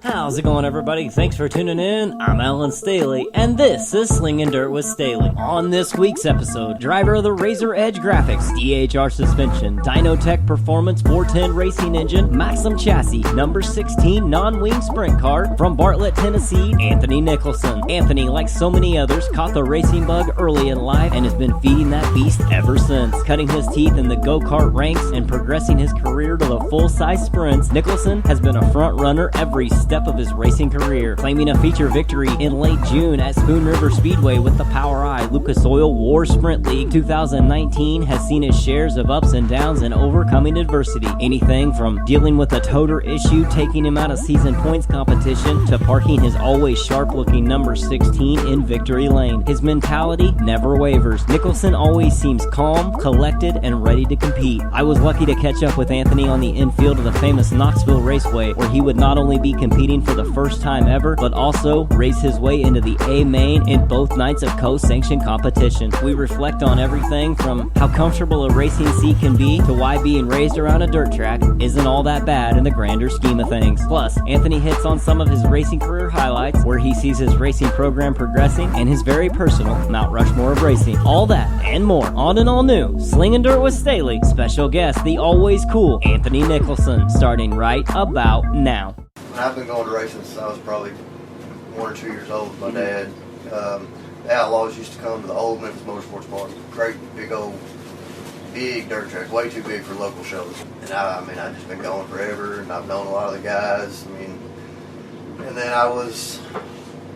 How's it going, everybody? Thanks for tuning in. I'm Alan Staley, and this is Slinging Dirt with Staley. On this week's episode, driver of the Razor Edge graphics, DHR suspension, Dynotech Performance 410 racing engine, Maxim chassis, number 16 non-wing sprint car, from Bartlett, Tennessee, Anthony Nicholson. Anthony, like so many others, caught the racing bug early in life and has been feeding that beast ever since. Cutting his teeth in the go-kart ranks and progressing his career to the full-size sprints, Nicholson has been a front runner every step of his racing career, claiming a feature victory in late June at Spoon River Speedway with the Power Eye Lucas Oil War Sprint League. 2019 has seen his shares of ups and downs and overcoming adversity. Anything from dealing with a toter issue taking him out of season points competition to parking his always sharp-looking number 16 in victory lane. His mentality never wavers. Nicholson always seems calm, collected, and ready to compete. I was lucky to catch up with Anthony on the infield of the famous Knoxville Raceway, where he would not only be competing for the first time ever, but also race his way into the A main in both nights of co-sanctioned competition. We reflect on everything from how comfortable a racing seat can be to why being raised around a dirt track isn't all that bad in the grander scheme of things. Plus, Anthony hits on some of his racing career highlights, where he sees his racing program progressing, and his very personal Mount Rushmore of racing. All that and more on an all-new Slinging Dirt with Staley. Special guest, the always cool Anthony Nicholson, starting right about now. I've been going to racing since I was probably 1 or 2 years old with my dad. The Outlaws used to come to the old Memphis Motorsports Park. Great, big dirt track, way too big for local shows. And I've just been going forever, and I've known a lot of the guys. And then I was,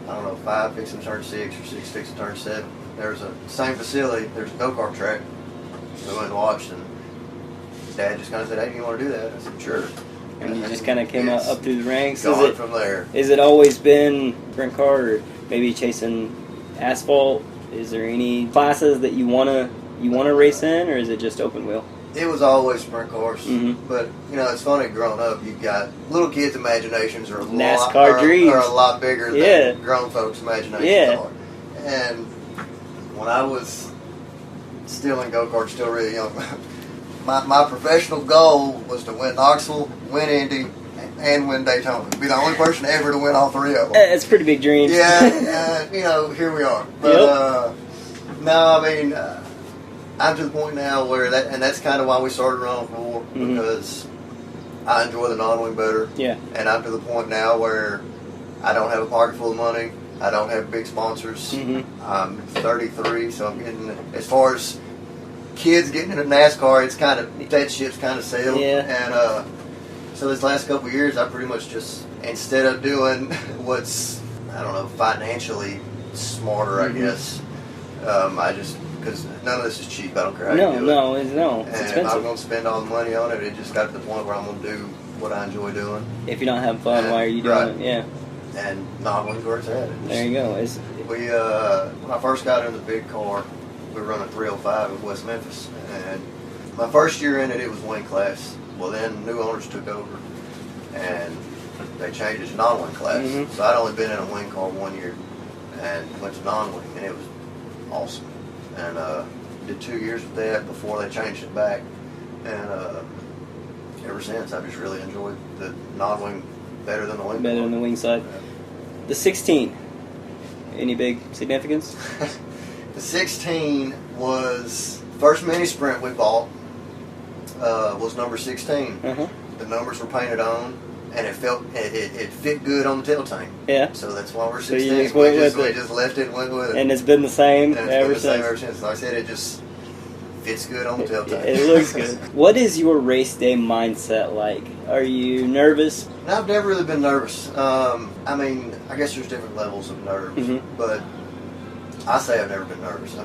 5 fixing to turn 6 or 6 fixing to turn 7. There's a same facility, there's a go-kart track. We went and watched, and Dad just kind of said, "Hey, do you want to do that?" I said, "Sure." And you just kind of came up through the ranks. Gone from there. Is it always been sprint car, or maybe chasing asphalt? Is there any classes that you wanna race in, or is it just open wheel? It was always sprint cars, Mm-hmm. but it's funny. Growing up, you've got little kids' imaginations are dreams are a lot bigger than grown folks' imaginations are. And when I was still in go-karts, still really young, my professional goal was to win Knoxville, win Indy, and win Daytona. Be the only person ever to win all 3 of them. It's pretty big dreams. Yeah, here we are. But I'm to the point now where that's kind of why we started Run for, because I enjoy the non-wing better. Yeah. And I'm to the point now where I don't have a pocket full of money. I don't have big sponsors. Mm-hmm. I'm 33, so I'm getting, as far as kids getting into NASCAR, it's kind of, that ship's kind of sailed. Yeah. And so this last couple of years, I pretty much just, instead of doing what's, financially smarter, I guess, I just, because none of this is cheap, I don't care how you do it. It's expensive. If I'm going to spend all the money on it, it just got to the point where I'm going to do what I enjoy doing. If you don't have fun, why are you doing it? Yeah. And non-wing's where it's at. There you go. When I first got in the big car, we were running 305 in West Memphis, and my first year in it, it was wing class. Well, then new owners took over, and they changed it to non-wing class. Mm-hmm. So I'd only been in a wing car 1 year, and went to non-wing, and it was awesome. And did 2 years with that before they changed it back, and ever since I've just really enjoyed the non-wing better than the wing. Better than the wing side. Yeah. The 16. Any big significance? The 16 was first mini sprint we bought. Was number 16. Uh-huh. The numbers were painted on, and it fit good on the tail tank. Yeah. So that's why we're So you 16. just went with we it. just left it and went with it. And it's been the same And ever it's been the same since. ever since. Like I said, it just fits good on the tail tank. It looks good. What is your race day mindset like? Are you nervous? I've never really been nervous. I guess there's different levels of nerves, Mm-hmm. but I say I've never been nervous. To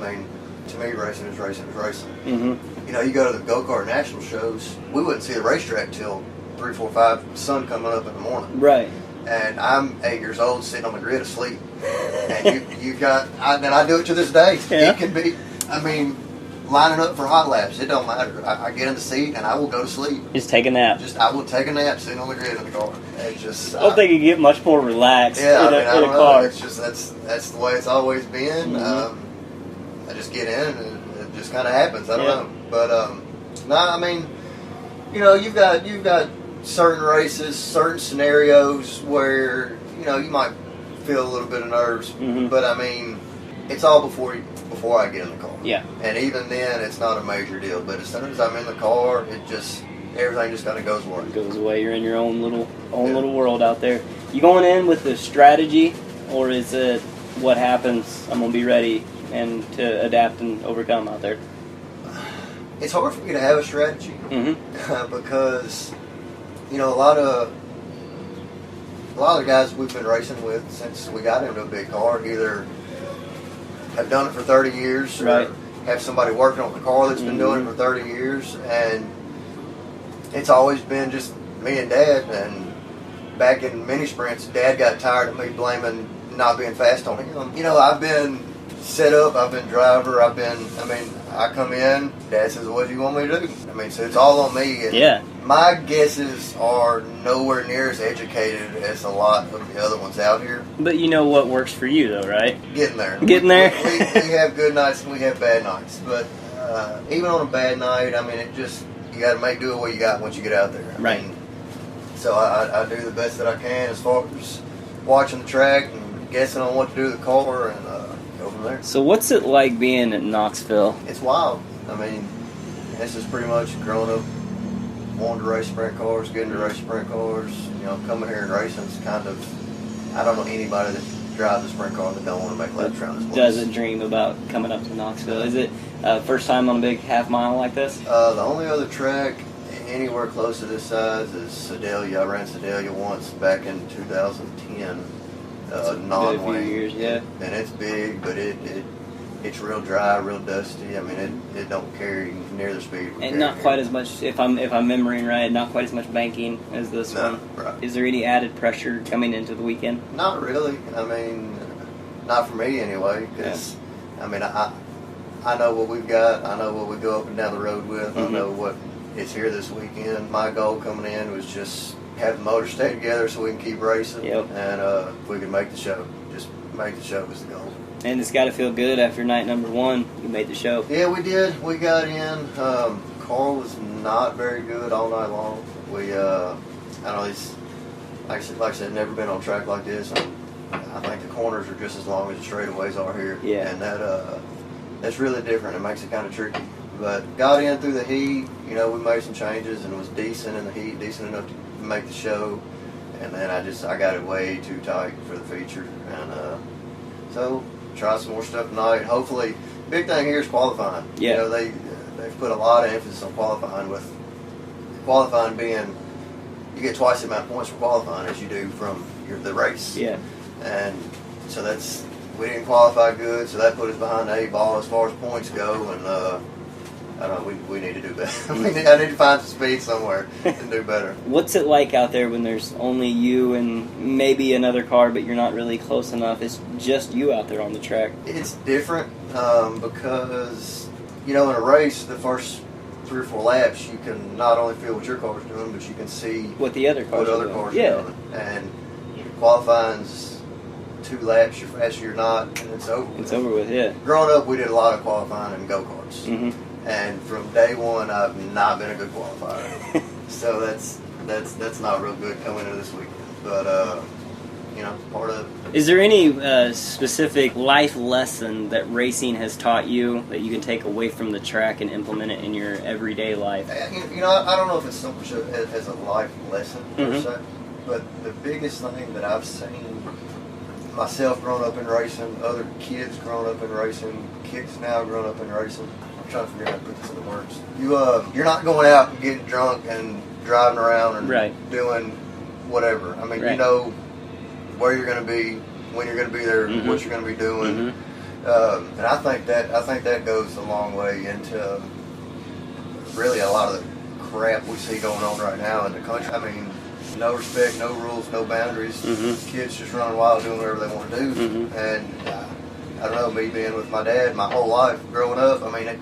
me, racing is racing is racing. Mm-hmm. You go to the go-kart national shows, we wouldn't see the racetrack till 3, 4, 5, sun coming up in the morning. Right. And I'm 8 years old, sitting on the grid asleep. And I do it to this day. Yeah. It can be, lining up for hot laps, it don't matter. I get in the seat and I will go to sleep. Just take a nap. I will take a nap sitting on the grid in the car. It's just, I don't think you get much more relaxed in I a don't know. car. It's just that's the way it's always been. Mm-hmm. I just get in and it just kind of happens. I don't know, but you've got certain races, certain scenarios where, you know, you might feel a little bit of nerves, but I mean, it's all before I get in the car. Yeah. And even then, it's not a major deal. But as soon as I'm in the car, everything just kind of goes away. It goes away. You're in your own little world out there. You going in with the strategy, or is it what happens? I'm gonna be ready and to adapt and overcome out there. It's hard for me to have a strategy because, you know, a lot of the guys we've been racing with since we got into a big car either have done it for 30 years or have somebody working on the car that's been doing it for 30 years, and it's always been just me and Dad. And back in mini sprints, Dad got tired of me blaming not being fast on him. You know, I've been set up, I've been driver, I come in, Dad says, what do you want me to do? I mean, so it's all on me. And my guesses are nowhere near as educated as a lot of the other ones out here. But you know what works for you, though, right? Getting there. Getting there. We have good nights and we have bad nights. But even on a bad night, I mean, you got to make do with what you got once you get out there. I mean, so I do the best that I can as far as watching the track and guessing on what to do with the car and go from there. So what's it like being in Knoxville? It's wild. I mean, this is pretty much growing up wanting to race sprint cars, getting to race sprint cars. You know, coming here and racing is kind of, I don't know anybody that drives a sprint car that don't want to make laps around this place. Doesn't dream about coming up to Knoxville. Is it first time on a big half mile like this? The only other track anywhere close to this size is Sedalia. I ran Sedalia once back in 2010. Non-wing. A few years, yeah. And it's big, but it's real dry, real dusty. I mean, it don't carry near the speed. And not quite as much, if I'm remembering right, not quite as much banking as this one. Right. Is there any added pressure coming into the weekend? Not really. I mean, not for me anyway. Because I mean, I know what we've got. I know what we go up and down the road with. I know what is here this weekend. My goal coming in was just have the motor stay together so we can keep racing, and if we can make the show. Just make the show was the goal. And it's got to feel good after night number one. You made the show. Yeah, we did. We got in. Car was not very good all night long. We, I don't know, like I said, never been on a track like this. I think the corners are just as long as the straightaways are here. Yeah. And that's really different. It makes it kind of tricky. But got in through the heat. You know, we made some changes and it was decent in the heat, decent enough to make the show. And then I got it way too tight for the feature. And so try some more stuff tonight. Hopefully, big thing here is qualifying. Yeah. You know, they've put a lot of emphasis on qualifying, with qualifying being you get twice the amount of points for qualifying as you do from the race. Yeah. And so we didn't qualify good, so that put us behind the 8 ball as far as points go, and I don't know, we need to do better. I need to find some speed somewhere and do better. What's it like out there when there's only you and maybe another car, but you're not really close enough? It's just you out there on the track. It's different because, you know, in a race, the first 3 or 4 laps, you can not only feel what your car's doing, but you can see what the other cars are doing. And qualifying's 2 laps, you're fast, you're not, and it's over with. It's over with, yeah. Growing up, we did a lot of qualifying in go-karts. And from day one, I've not been a good qualifier. So that's not real good coming into this weekend. But, you know, part of it. Is there any specific life lesson that racing has taught you that you can take away from the track and implement it in your everyday life? You know, I don't know if it's so much as a life lesson per se, but the biggest thing that I've seen myself growing up in racing, other kids growing up in racing, kids now growing up in racing, I'm trying to figure out how to put this into words. You're not going out and getting drunk and driving around and doing whatever. I mean, you know where you're going to be, when you're going to be there, what you're going to be doing, and I think that goes a long way into really a lot of the crap we see going on right now in the country. I mean, no respect, no rules, no boundaries. Kids just running wild, doing whatever they want to do, and I don't know, me being with my dad my whole life growing up, I mean, it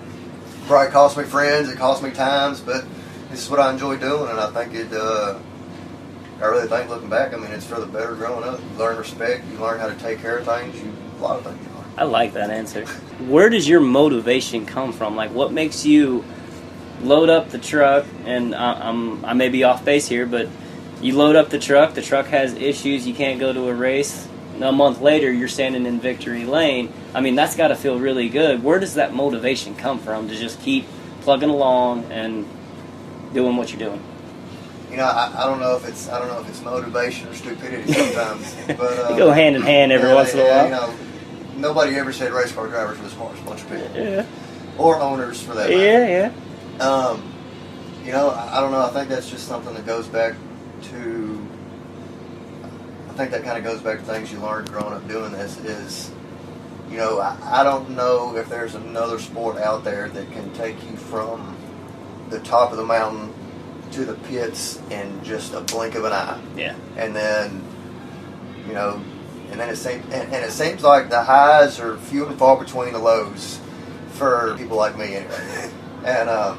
probably cost me friends, it cost me times, but this is what I enjoy doing, and I think I really think looking back, I mean, it's for the better growing up. You learn respect, you learn how to take care of things, a lot of things you learn. I like that answer. Where does your motivation come from? Like, what makes you load up the truck, and I may be off base here, but you load up the truck has issues, you can't go to a race. A month later, you're standing in victory lane. I mean, that's got to feel really good. Where does that motivation come from to just keep plugging along and doing what you're doing? You know, I don't know if it's motivation or stupidity sometimes, but you go hand in hand every once in a while. You know, nobody ever said race car drivers were the smartest bunch of people. Yeah. Or owners for that matter. Yeah. You know, I don't know. I think that's just something that goes back to. I think that kind of goes back to things you learned growing up doing this. Is, you know, I don't know if there's another sport out there that can take you from the top of the mountain to the pits in just a blink of an eye. Yeah. And then, you know, it seems like the highs are few and far between the lows for people like me anyway. And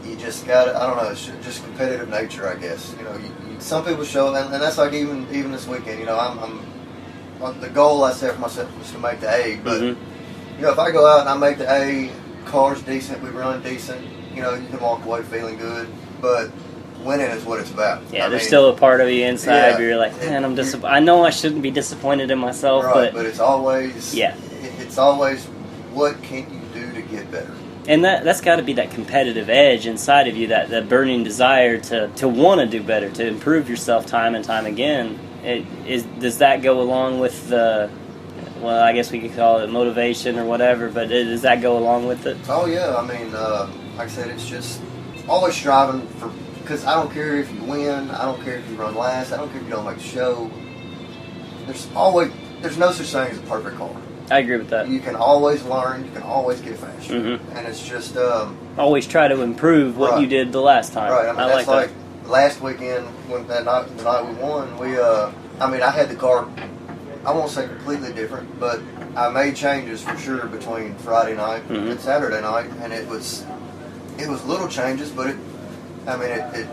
you just got to, I don't know, it's just competitive nature, I guess. You know, some people show, and that's like even this weekend. You know, I'm the goal I set for myself was to make the A, but you know, if I go out and I make the A, car's decent, we run decent, you know, you can walk away feeling good, but winning is what it's about. Yeah, there's still a part of you inside where you're like, man, I'm disappointed. I know I shouldn't be disappointed in myself, right, but it's always, yeah, it's always what can you do to get better. And that's got to be that competitive edge inside of you, that burning desire to want to do better, to improve yourself time and time again. Does that go along with the, well, I guess we could call it motivation or whatever, but does that go along with it? Oh, yeah. I mean, like I said, it's just always striving for, because I don't care if you win, I don't care if you run last, I don't care if you don't make the show. There's no such thing as a perfect car. I agree with that. You can always learn. You can always get faster. Mm-hmm. And it's just... always try to improve what you did the last time. Right. I mean, that's like that. Last weekend, when the night we won, I had the car, I won't say completely different, but I made changes for sure between Friday night and Saturday night, and it was little changes, but it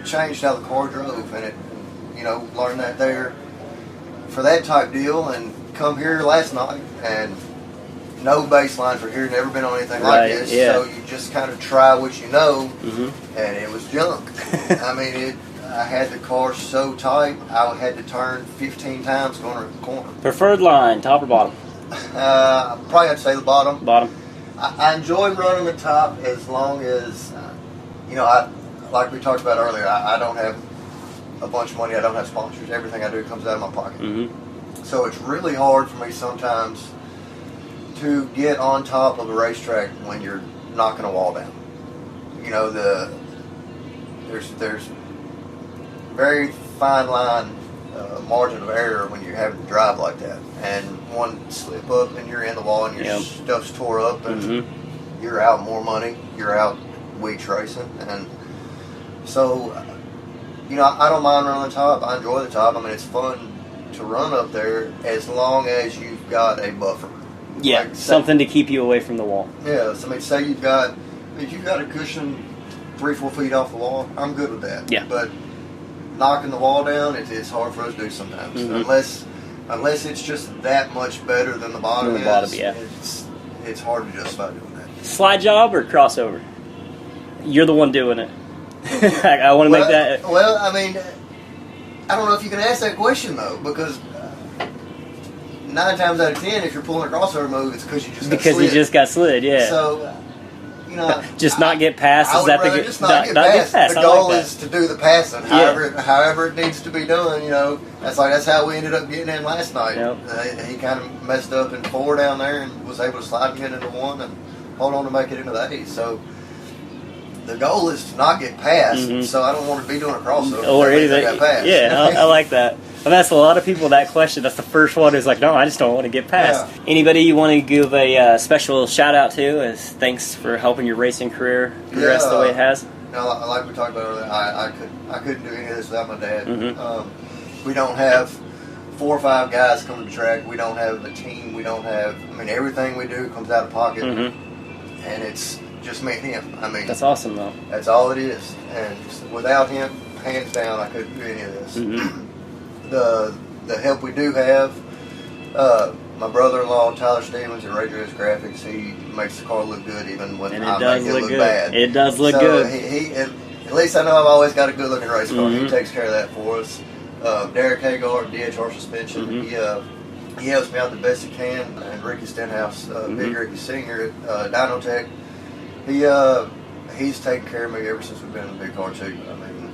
changed how the car drove, and it, you know, learned that there for that type deal, and come here last night and no baseline for here, never been on anything like this, so you just kind of try what you know, and it was junk. I mean, I had the car so tight, I had to turn 15 times going around the corner. Preferred line, top or bottom? Probably have to say the bottom. Bottom. I enjoy running the top as long as, you know, like we talked about earlier, I don't have a bunch of money, I don't have sponsors, everything I do comes out of my pocket. So it's really hard for me sometimes to get on top of the racetrack when you're knocking a wall down. You know, there's very fine line margin of error when you're having to drive like that, and one slip up and you're in the wall and your stuff's tore up and you're out more money, you're out weeks racing. And so, you know, I don't mind running the top, I enjoy the top. I mean, it's fun to run up there as long as you've got a buffer. Yeah, like, something to keep you away from the wall. Yeah, so I mean, say if you've got a cushion 3-4 feet off the wall, I'm good with that. Yeah. But knocking the wall down, it's hard for us to do sometimes. Unless it's just that much better than the bottom is. It's hard to justify doing that. Slide job or crossover? You're the one doing it. I want to make that. Well, I mean, I don't know if you can ask that question though, because 9 times out of 10, if you're pulling a crossover move, it's because you just got slid. Yeah. So, you know, just not get past. Is that the just not get past? The goal is to do the passing, however it needs to be done. You know, that's how we ended up getting in last night. Yep. He kind of messed up in 4 down there and was able to slide and get into 1 and hold on to make it into the 8. So the goal is to not get past. So I don't want to be doing a crossover or anything. Yeah, I like that. I've asked a lot of people that question. That's the first one who's like, no, I just don't want to get past. Yeah. Anybody you want to give a special shout out to as thanks for helping your racing career progress the way it has? No, like we talked about earlier, I couldn't do any of this without my dad. We don't have 4 or 5 guys coming to track. We don't have a team. We don't have, I mean, everything we do comes out of pocket. And it's just me and him. I mean, that's awesome though. That's all it is. And without him, hands down, I couldn't do any of this. The help we do have, my brother-in-law Tyler Stevens at Razor Edge Graphics, he makes the car look good even when And I make it look good. bad. It does look so good. He at least I know I've always got a good-looking race car. Mm-hmm. He takes care of that for us. Derek Hagar, DHR Suspension, he helps me out the best he can. And Ricky Stenhouse, Big Ricky Senior at Dynotech, he's taken care of me ever since we've been in the big car too. I mean,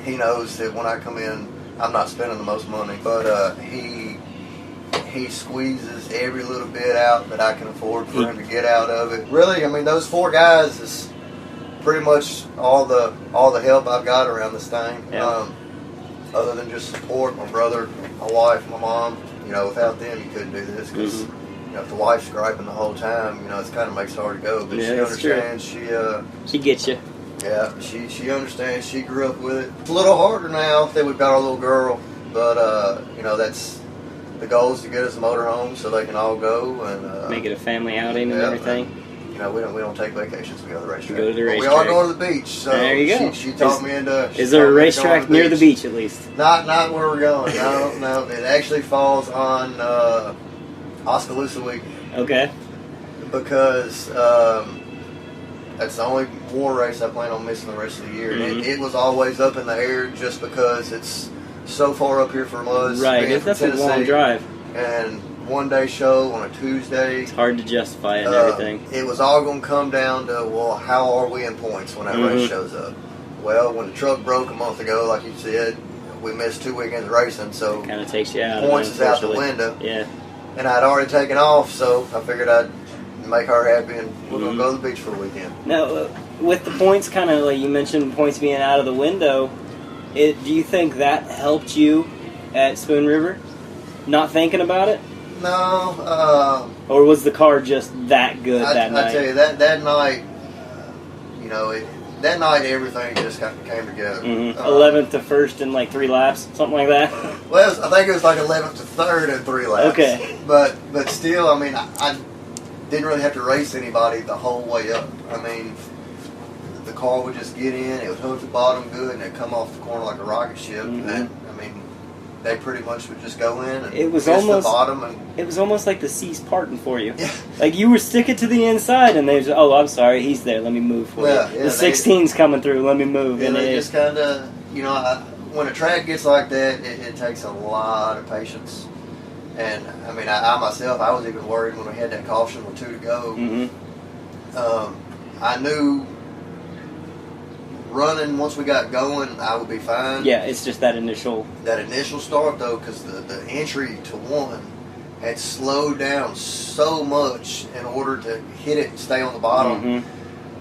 he knows that when I come in, I'm not spending the most money, but he squeezes every little bit out that I can afford for him to get out of it. Really, I mean, those 4 guys is pretty much all the help I've got around this thing. Yeah. Other than just support, my brother, my wife, my mom. You know, without them, you couldn't do this because you know, if the wife's griping the whole time, you know, it kind of makes it hard to go. But she understands. She gets you. Yeah, she understands. She grew up with it. It's a little harder now that we've got our little girl, but you know, that's the goal is to get us a motorhome so they can all go and make it a family outing and everything. And, you know, we don't take vacations. We go to the racetrack. Go to the racetrack. We are going to the beach. So there you go. She talked me into. Is there a racetrack near the beach at least? Not where we're going. No. It actually falls on Oskaloosa weekend. Okay. Because that's the only war race I plan on missing the rest of the year. And it was always up in the air just because it's so far up here from us. Right. That's a long drive. And one-day show on a Tuesday. It's hard to justify it and everything. It was all going to come down to, well, how are we in points when that race shows up? Well, when the truck broke a month ago, like you said, we missed 2 weekends of racing, so kind of takes you out. Points is out the window. Yeah. And I'd already taken off, so I figured I'd make her happy, and we're going to go to the beach for a weekend. Now, with the points, kind of like you mentioned, points being out of the window, do you think that helped you at Spoon River? Not thinking about it? No. Or was the car just that good that night? I tell you, that night, you know, that night everything just came together. 11th to 1st in like 3 laps, something like that? Well, I think it was like 11th to 3rd in 3 laps. Okay. But still, I mean, I didn't really have to race anybody the whole way up. I mean, the car would just get in, it would hook the bottom good, and it'd come off the corner like a rocket ship. And I mean, they pretty much would just go in and it was miss almost, the bottom. And it was almost like the seas parting for you. Yeah. Like you were sticking to the inside, and they was, oh, I'm sorry, he's there, let me move for you. Yeah, The 16's coming through, let me move. And they just kind of, you know, when a track gets like that, it takes a lot of patience. And, I mean, I myself, I was even worried when we had that caution with 2 to go. I knew running, once we got going, I would be fine. Yeah, it's just that initial start, though, because the entry to 1 had slowed down so much in order to hit it and stay on the bottom.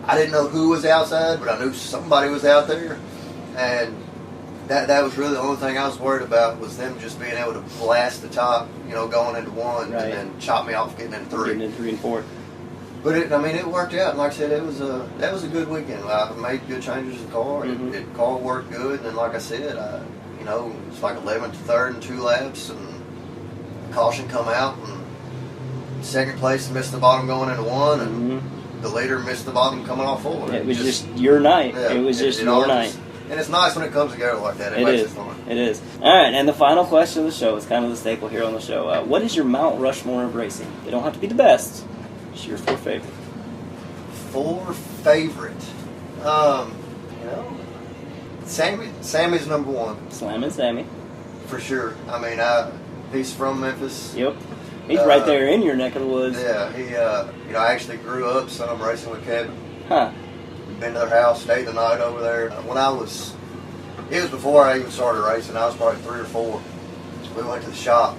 I didn't know who was outside, but I knew somebody was out there. And that was really the only thing I was worried about, was them just being able to blast the top, you know, going into 1 and then chop me off getting into 3. Getting into 3 and 4. But it worked out. And like I said, that was a good weekend. I made good changes to the car. The car worked good. And then, like I said, you know, it's like 11th to 3rd in 2 laps, and caution come out, and second place missed the bottom going into 1, and the leader missed the bottom coming off 4. It was just your night. Yeah, it was just your night. And it's nice when it comes together like that. It makes it fun. It is. All right, and the final question of the show is kind of the staple here on the show. What is your Mount Rushmore of racing? They don't have to be the best. Just your 4 favorite. 4 favorite. You know, Sammy's number 1. Slam and Sammy. For sure. I mean, he's from Memphis. Yep. He's right there in your neck of the woods. Yeah, he, you know, I actually grew up some racing with Kevin. Huh. Been to their house, stayed the night over there. When it was before I even started racing. I was probably 3 or 4. We went to the shop,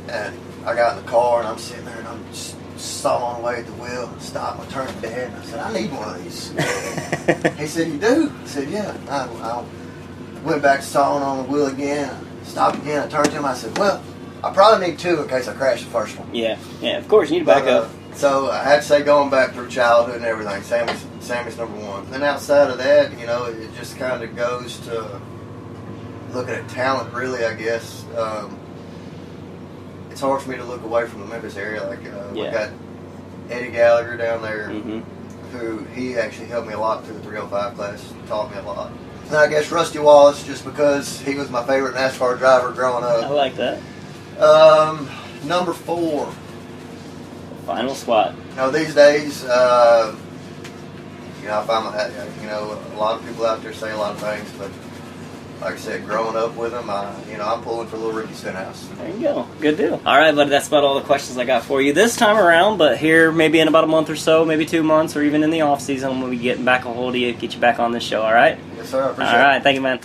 and I got in the car, and I'm sitting there, and I'm just sawing away at the wheel. Stopped, I turned to Dad, and I said, I need one of these. He said, you do? I said, yeah. I went back to sawing on the wheel again, stopped again. I turned to him, I said, well, I probably need 2 in case I crash the first one. Yeah, of course, you need to back up. So I had to say, going back through childhood and everything, Sammy's number 1. Then outside of that, you know, it just kind of goes to looking at talent, really, I guess. It's hard for me to look away from the Memphis area. Like, we've got Eddie Gallagher down there, who he actually helped me a lot through the 305 class, taught me a lot. And I guess Rusty Wallace, just because he was my favorite NASCAR driver growing up. I like that. Number 4. Final spot. These days, I find a lot of people out there say a lot of things, but like I said, growing up with them, I'm pulling for Little Ricky Stenhouse. There you go. Good deal. All right, buddy, that's about all the questions I got for you this time around, but here, maybe in about a month or so, maybe 2 months, or even in the off season, we'll be getting back a hold of you, get you back on this show, all right? Yes, sir. I appreciate it. All right, thank you, man.